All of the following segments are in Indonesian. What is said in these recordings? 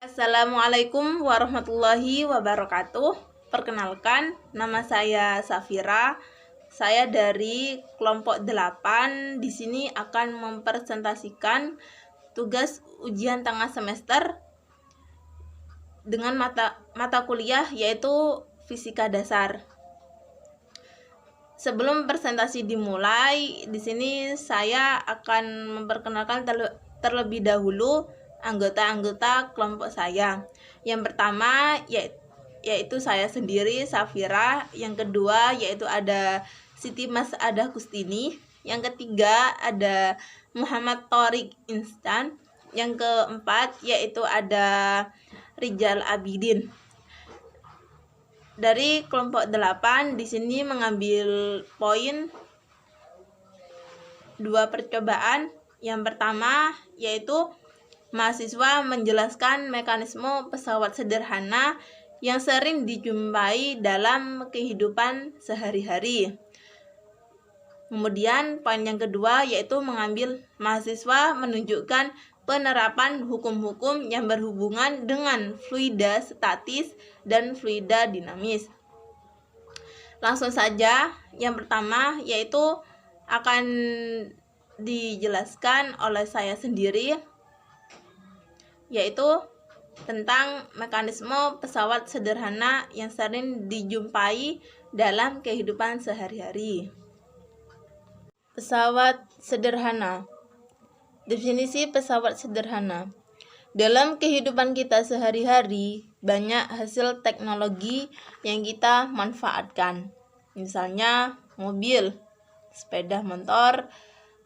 Assalamualaikum warahmatullahi wabarakatuh. Perkenalkan, nama saya Safira. Saya dari kelompok 8. Di sini akan mempresentasikan tugas ujian tengah semester dengan mata kuliah yaitu fisika dasar. Sebelum presentasi dimulai, di sini saya akan memperkenalkan terlebih dahulu anggota-anggota kelompok saya. Yang pertama yaitu saya sendiri, Safira. Yang kedua yaitu ada Siti Mas'adah Kustini. Yang ketiga ada Muhammad Thorik Instan. Yang keempat yaitu ada Rijal Abidin. Dari kelompok 8 di sini mengambil poin 2 percobaan. Yang pertama yaitu mahasiswa menjelaskan mekanisme pesawat sederhana yang sering dijumpai dalam kehidupan sehari-hari. Kemudian poin yang kedua yaitu mengambil mahasiswa menunjukkan penerapan hukum-hukum yang berhubungan dengan fluida statis dan fluida dinamis. Langsung saja, yang pertama yaitu akan dijelaskan oleh saya sendiri, yaitu tentang mekanisme pesawat sederhana yang sering dijumpai dalam kehidupan sehari-hari. Pesawat sederhana. Definisi pesawat sederhana. Dalam kehidupan kita sehari-hari, banyak hasil teknologi yang kita manfaatkan. Misalnya mobil, sepeda motor,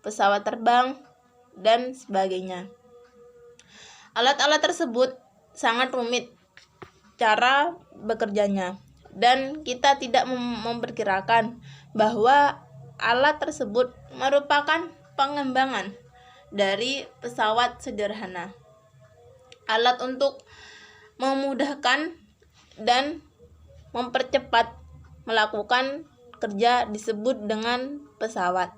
pesawat terbang, dan sebagainya. Alat-alat tersebut sangat rumit cara bekerjanya, dan kita tidak memperkirakan bahwa alat tersebut merupakan pengembangan dari pesawat sederhana. Alat untuk memudahkan dan mempercepat melakukan kerja disebut dengan pesawat.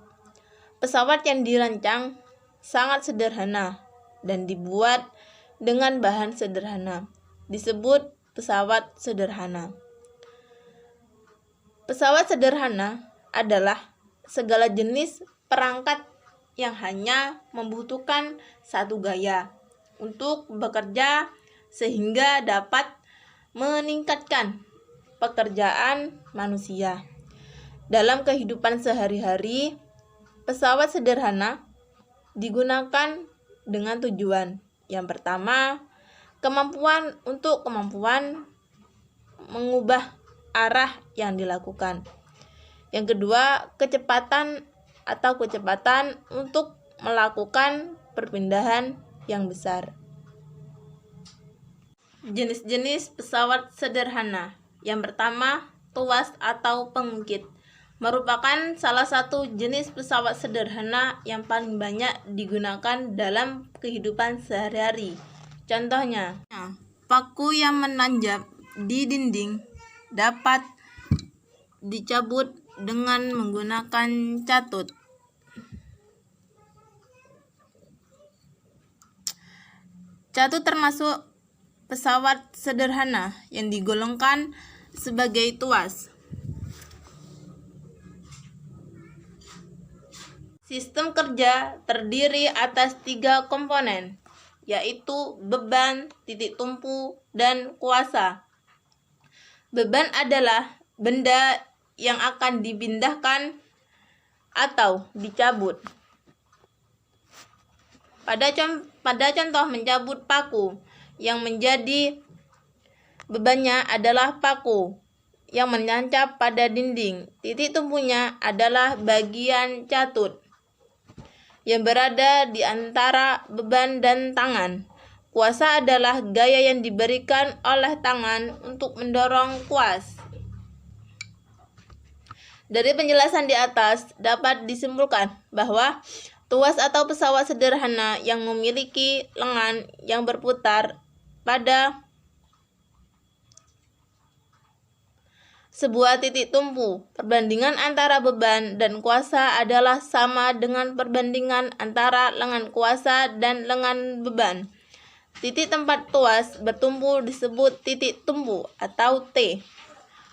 Pesawat yang dirancang sangat sederhana dan dibuat dengan bahan sederhana disebut pesawat sederhana. Pesawat sederhana adalah segala jenis perangkat yang hanya membutuhkan satu gaya untuk bekerja sehingga dapat meningkatkan pekerjaan manusia. Dalam kehidupan sehari-hari, pesawat sederhana digunakan dengan tujuan. Yang pertama, kemampuan mengubah arah yang dilakukan. Yang kedua, kecepatan untuk melakukan perpindahan yang besar. Jenis-jenis pesawat sederhana. Yang pertama, tuas atau pengungkit merupakan salah satu jenis pesawat sederhana yang paling banyak digunakan dalam kehidupan sehari-hari. Contohnya, paku yang menanjak di dinding dapat dicabut dengan menggunakan catut. Catut termasuk pesawat sederhana yang digolongkan sebagai tuas. Sistem kerja terdiri atas 3 komponen, yaitu beban, titik tumpu, dan kuasa. Beban adalah benda yang akan dipindahkan atau dicabut. Pada contoh mencabut paku, yang menjadi bebannya adalah paku yang menancap pada dinding. Titik tumpunya adalah bagian catut yang berada di antara beban dan tangan. Kuasa adalah gaya yang diberikan oleh tangan untuk mendorong kuas. Dari penjelasan di atas dapat disimpulkan bahwa tuas atau pesawat sederhana yang memiliki lengan yang berputar pada sebuah titik tumpu. Perbandingan antara beban dan kuasa adalah sama dengan perbandingan antara lengan kuasa dan lengan beban. Titik tempat tuas bertumpu disebut titik tumpu atau T.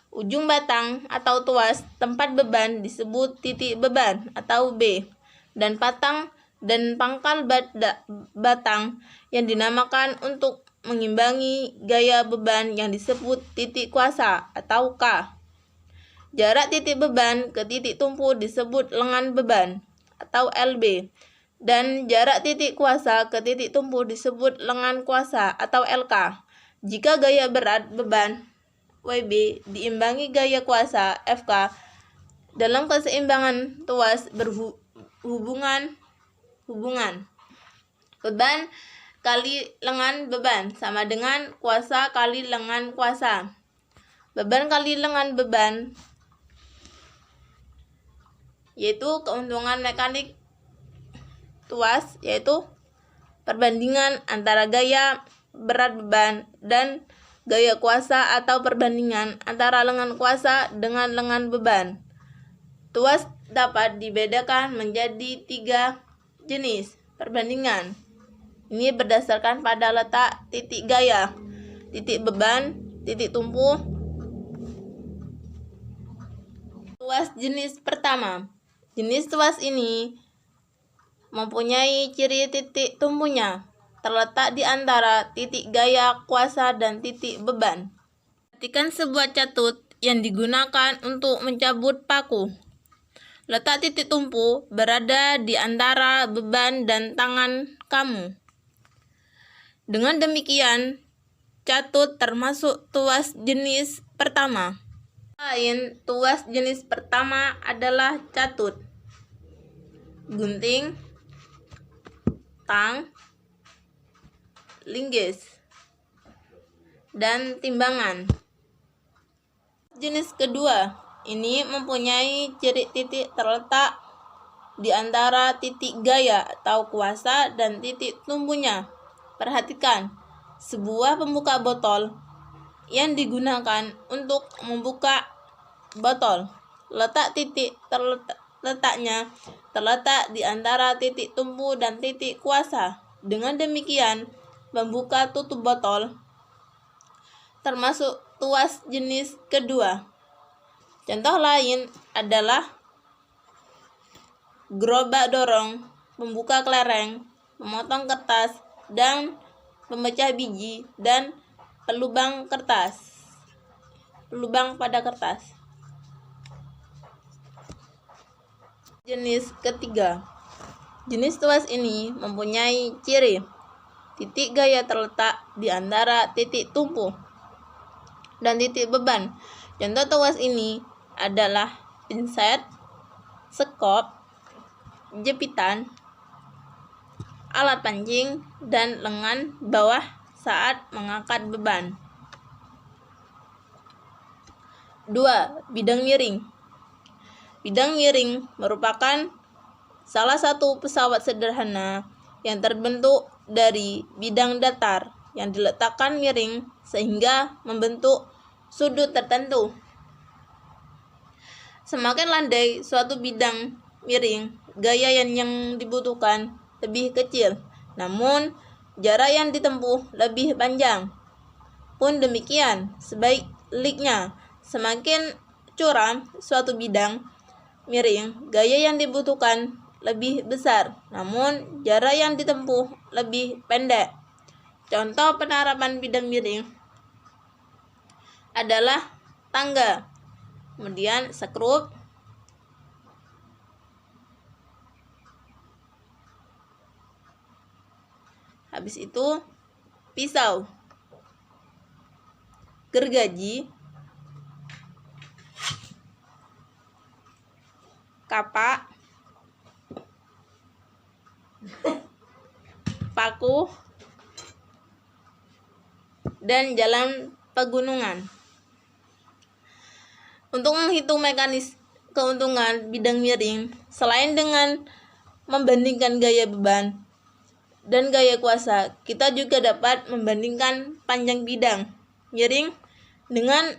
Ujung batang atau tuas tempat beban disebut titik beban atau B. Dan patang dan pangkal batang yang dinamakan untuk mengimbangi gaya beban yang disebut titik kuasa atau K. Jarak titik beban ke titik tumpu disebut lengan beban atau LB. Dan jarak titik kuasa ke titik tumpu disebut lengan kuasa atau LK. Jika gaya berat beban WB diimbangi gaya kuasa FK dalam keseimbangan tuas berhubungan beban kali lengan beban sama dengan kuasa kali lengan kuasa. Beban kali lengan beban yaitu keuntungan mekanik tuas, yaitu perbandingan antara gaya berat beban dan gaya kuasa atau perbandingan antara lengan kuasa dengan lengan beban. Tuas dapat dibedakan menjadi 3 jenis perbandingan. Ini berdasarkan pada letak titik gaya, titik beban, titik tumpu. Tuas jenis pertama. Jenis tuas ini mempunyai ciri titik tumpunya terletak di antara titik gaya kuasa dan titik beban. Perhatikan sebuah catut yang digunakan untuk mencabut paku. Letak titik tumpu berada di antara beban dan tangan kamu. Dengan demikian, catut termasuk tuas jenis pertama. Tuas jenis pertama adalah catut, gunting, tang, linggis, dan timbangan. Jenis kedua ini mempunyai ciri titik terletak di antara titik gaya atau kuasa dan titik tumpunya. Perhatikan, sebuah pembuka botol yang digunakan untuk membuka botol. Letak titik letaknya terletak di antara titik tumpu dan titik kuasa. Dengan demikian, membuka tutup botol termasuk tuas jenis kedua. Contoh lain adalah gerobak dorong, pembuka kelereng, memotong kertas, dan pemecah biji, dan pelubang pada kertas. Jenis ketiga. Jenis tuas ini mempunyai ciri titik gaya terletak di antara titik tumpu dan titik beban. Contoh tuas ini adalah pinset, sekop, jepitan, alat pancing, dan lengan bawah saat mengangkat beban. 2. Bidang miring. Bidang miring merupakan salah satu pesawat sederhana yang terbentuk dari bidang datar yang diletakkan miring sehingga membentuk sudut tertentu. Semakin landai suatu bidang miring, gaya yang dibutuhkan lebih kecil, namun jarak yang ditempuh lebih panjang. Pun demikian, sebaliknya, semakin curam suatu bidang miring, gaya yang dibutuhkan lebih besar, namun jarak yang ditempuh lebih pendek. Contoh penerapan bidang miring adalah tangga, kemudian skrup, habis itu pisau, gergaji, kapak, paku, dan jalan pegunungan. Untuk menghitung mekanis keuntungan bidang miring, selain dengan membandingkan gaya beban dan gaya kuasa, kita juga dapat membandingkan panjang bidang miring dengan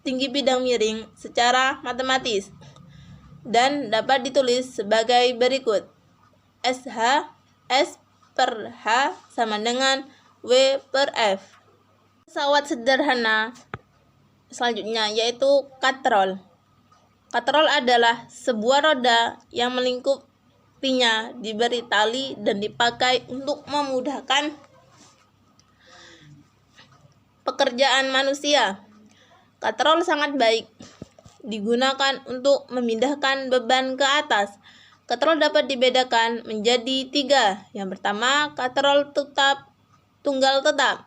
tinggi bidang miring secara matematis, dan dapat ditulis sebagai berikut. SH per H sama dengan W per F. Pesawat sederhana selanjutnya yaitu katrol. Katrol adalah sebuah roda yang melingkupinya diberi tali dan dipakai untuk memudahkan pekerjaan manusia. Katrol sangat baik digunakan untuk memindahkan beban ke atas. Katrol dapat dibedakan menjadi 3. Yang pertama, katrol tunggal tetap.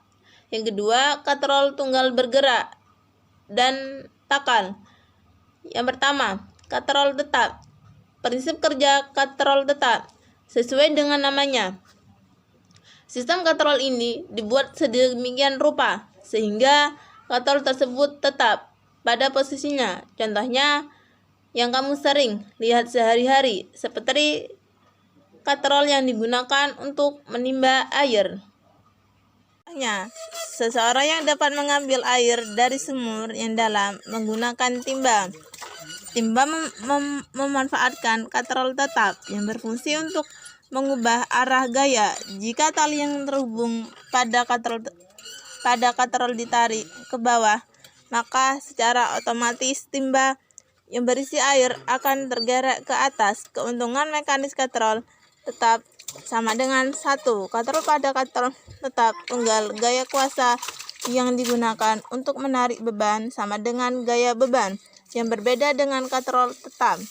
Yang kedua, katrol tunggal bergerak dan takal. Yang pertama, katrol tetap. Prinsip kerja katrol tetap sesuai dengan namanya. Sistem katrol ini dibuat sedemikian rupa sehingga katrol tersebut tetap pada posisinya. Contohnya yang kamu sering lihat sehari-hari seperti katrol yang digunakan untuk menimba air. Seseorang yang dapat mengambil air dari sumur yang dalam menggunakan timba. Timba memanfaatkan katrol tetap yang berfungsi untuk mengubah arah gaya. Jika tali yang terhubung pada katrol ditarik ke bawah, maka secara otomatis timba yang berisi air akan tergerak ke atas. Keuntungan mekanis katrol tetap sama dengan 1. Katrol pada katrol tetap tunggal, gaya kuasa yang digunakan untuk menarik beban sama dengan gaya beban. Yang berbeda dengan katrol tetap.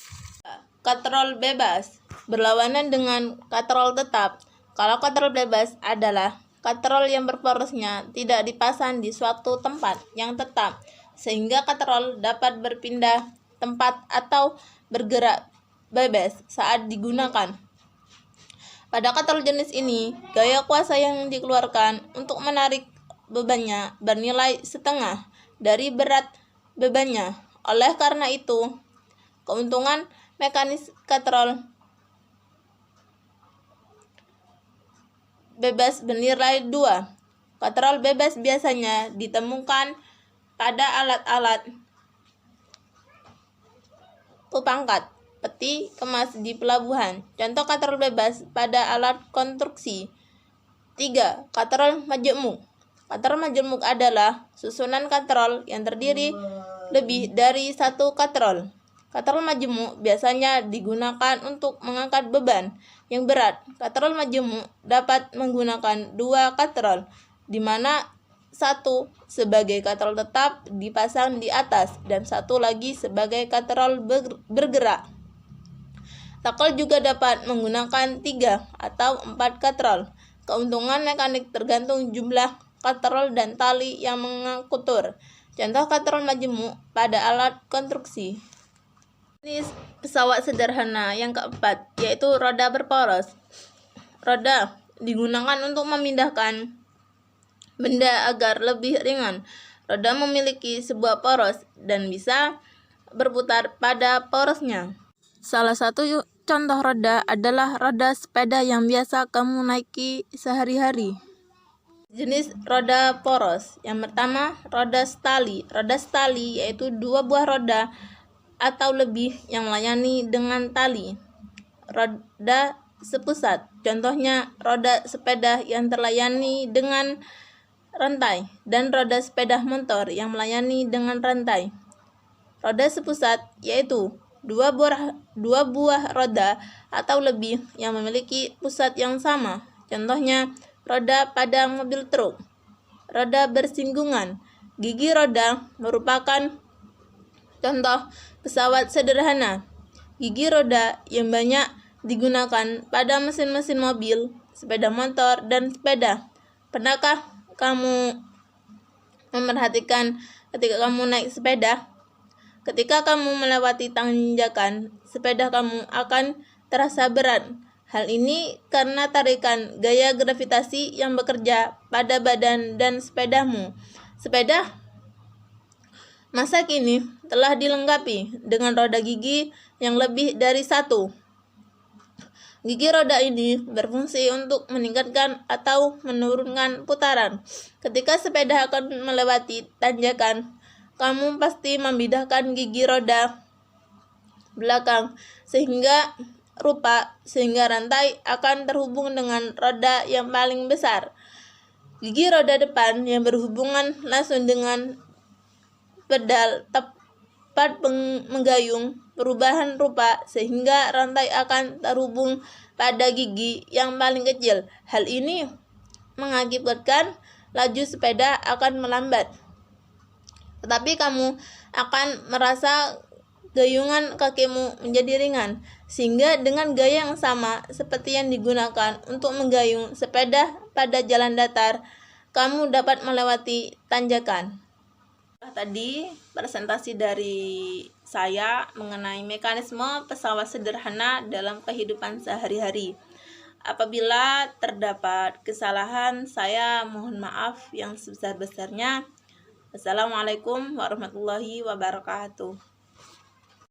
Katrol bebas berlawanan dengan katrol tetap. Kalau katrol bebas adalah katrol yang berporosnya tidak dipasang di suatu tempat yang tetap, sehingga katrol dapat berpindah tempat atau bergerak bebas saat digunakan. Pada katrol jenis ini, gaya kuasa yang dikeluarkan untuk menarik bebannya bernilai setengah dari berat bebannya. Oleh karena itu, keuntungan mekanis katrol bebas bernilai 2. Katrol bebas biasanya ditemukan pada alat-alat pepangkat, peti kemas di pelabuhan. Contoh katrol bebas pada alat konstruksi. 3. Katrol majemuk. Katrol majemuk adalah susunan katrol yang terdiri lebih dari 1 katrol. Katrol majemuk biasanya digunakan untuk mengangkat beban yang berat. Katrol majemuk dapat menggunakan 2 katrol, di mana 1 sebagai katrol tetap dipasang di atas dan 1 lagi sebagai katrol bergerak. Takal juga dapat menggunakan 3 atau 4 katrol. Keuntungan mekanik tergantung jumlah katrol dan tali yang mengatur. Contoh katrol majemuk pada alat konstruksi. Jenis pesawat sederhana yang keempat yaitu roda berporos. Roda digunakan untuk memindahkan benda agar lebih ringan. Roda memiliki sebuah poros dan bisa berputar pada porosnya. Salah satu contoh roda adalah roda sepeda yang biasa kamu naiki sehari-hari. Jenis roda poros. Yang pertama, roda stali. Roda stali yaitu 2 buah roda atau lebih yang melayani dengan tali. Roda sepusat. Contohnya roda sepeda yang terlayani dengan rantai dan roda sepeda motor yang melayani dengan rantai. Roda sepusat yaitu 2 buah roda atau lebih yang memiliki pusat yang sama. Contohnya roda pada mobil truk. Roda bersinggungan. Gigi roda merupakan contoh pesawat sederhana. Gigi roda yang banyak digunakan pada mesin-mesin mobil, sepeda motor, dan sepeda. Pernahkah kamu memperhatikan ketika kamu naik sepeda? Ketika kamu melewati tanjakan, sepeda kamu akan terasa berat. Hal ini karena tarikan gaya gravitasi yang bekerja pada badan dan sepedamu. Sepeda masa kini telah dilengkapi dengan roda gigi yang lebih dari 1. Gigi roda ini berfungsi untuk meningkatkan atau menurunkan putaran. Ketika sepeda akan melewati tanjakan, kamu pasti memindahkan gigi roda belakang sehingga rupa sehingga rantai akan terhubung dengan roda yang paling besar. Gigi roda depan yang berhubungan langsung dengan pedal tepat menggayung perubahan rupa sehingga rantai akan terhubung pada gigi yang paling kecil. Hal ini mengakibatkan laju sepeda akan melambat. Tetapi kamu akan merasa gayungan kakimu menjadi ringan, sehingga dengan gaya yang sama seperti yang digunakan untuk menggayung sepeda pada jalan datar, kamu dapat melewati tanjakan. Tadi presentasi dari saya mengenai mekanisme pesawat sederhana dalam kehidupan sehari-hari. Apabila terdapat kesalahan, saya mohon maaf yang sebesar-besarnya. Assalamualaikum warahmatullahi wabarakatuh.